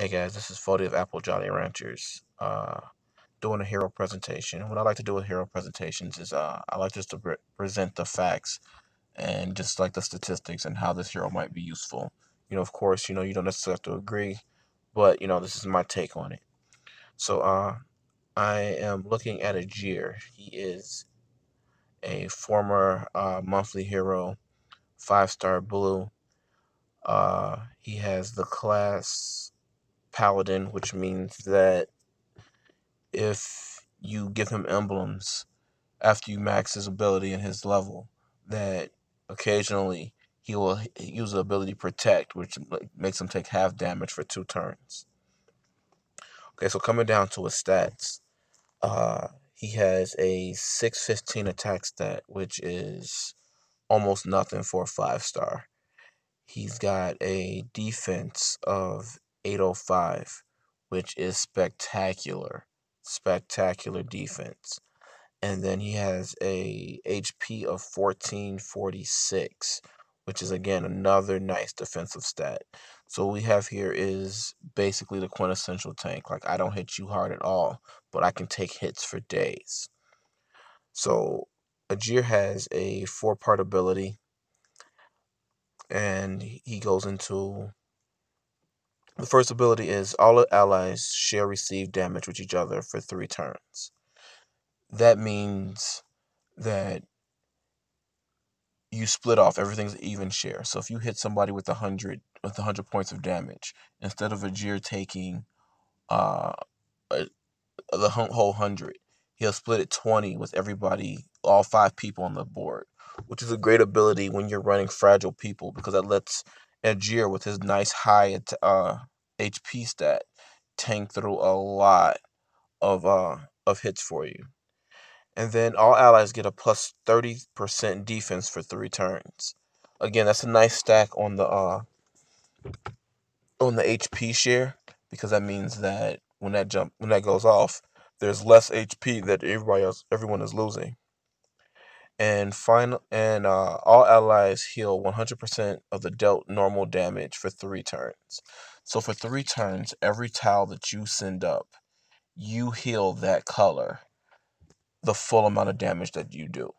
Hey guys, this is Foday of Apple Jolly Ranchers, doing a hero presentation. What I like to do with hero presentations is I like just to present the facts and just like the statistics and how this hero might be useful. Of course, you don't necessarily have to agree, but this is my take on it. So I am looking at Aegir. He is a former monthly hero, 5-star blue. He has the class Paladin, which means that if you give him emblems after you max his ability and his level, that occasionally he will use the ability Protect, which makes him take half damage for 2 turns. Okay, so coming down to his stats, he has a 615 attack stat, which is almost nothing for a 5-star. He's got a defense of 805, which is spectacular. Spectacular defense. And then he has a HP of 1446, which is again another nice defensive stat. So what we have here is basically the quintessential tank. Like, I don't hit you hard at all, but I can take hits for days. So Aegir has a 4-part ability, and he goes into the first ability is all allies shall receive damage with each other for 3 turns. That means that you split off, everything's even share. So if you hit somebody with 100 points of damage, instead of Aegir taking uh the whole 100, he'll split it 20 with everybody, all 5 people on the board, which is a great ability when you're running fragile people, because that lets Aegir with his nice high HP stat tank through a lot of hits for you. And then all allies get a plus 30% defense for 3 turns. Again, that's a nice stack on the HP share, because that means that when that goes off, there's less HP that everyone is losing. And all allies heal 100% of the dealt normal damage for 3 turns. So for 3 turns, every tile that you send up, you heal that color the full amount of damage that you do.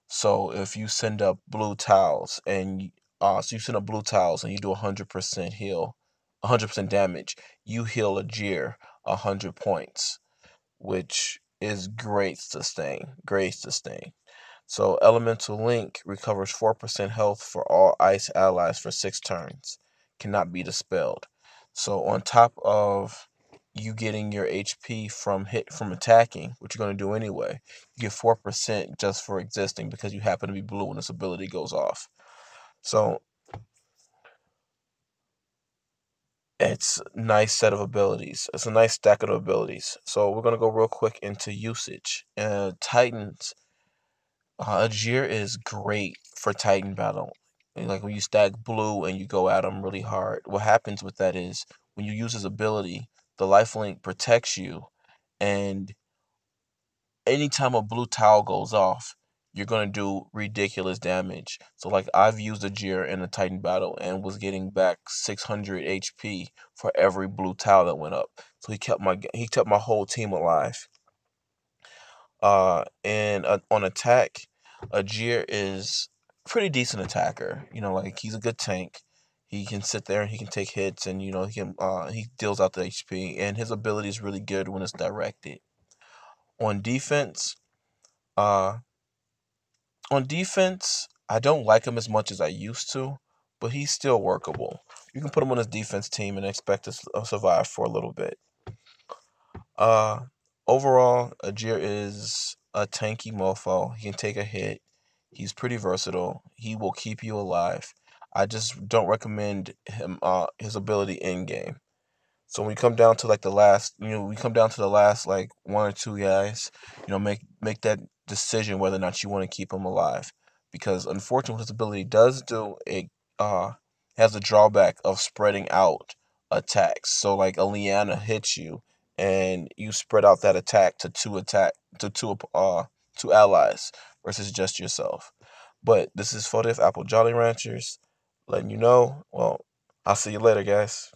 So if you send up blue tiles and you send up blue tiles and you do 100% heal, 100% damage, you heal Aegir 100 points, which is great sustain. Great sustain. So Elemental Link recovers 4% health for all ice allies for 6 turns. Cannot be dispelled. So on top of you getting your HP from attacking, which you're going to do anyway, you get 4% just for existing because you happen to be blue when this ability goes off. So it's a nice set of abilities. It's a nice stack of abilities. So we're going to go real quick into usage. Titans, Aegir is great for Titan battle. Like when you stack blue and you go at them really hard, what happens with that is when you use his ability, the lifelink protects you, and anytime a blue tile goes off, you're gonna do ridiculous damage. So like, I've used Aegir in a Titan battle and was getting back 600 HP for every blue tile that went up. So he kept my whole team alive. And on attack, Aegir is a pretty decent attacker. Like, he's a good tank. He can sit there and he can take hits, and he deals out the HP, and his ability is really good when it's directed. On defense, uh, I don't like him as much as I used to, but he's still workable. You can put him on his defense team and expect to survive for a little bit. Uh, Overall, Aegir is a tanky mofo. He can take a hit. He's pretty versatile. He will keep you alive. I just don't recommend him his ability in game. So when we come down to like the last like 1 or 2 guys, make that decision whether or not you want to keep him alive, because unfortunately, what his ability does do, it has a drawback of spreading out attacks. So like, a Liana hits you, and you spread out that attack to two allies versus just yourself. But this is Foday of Apple Jolly Ranchers, letting you know. Well, I'll see you later, guys.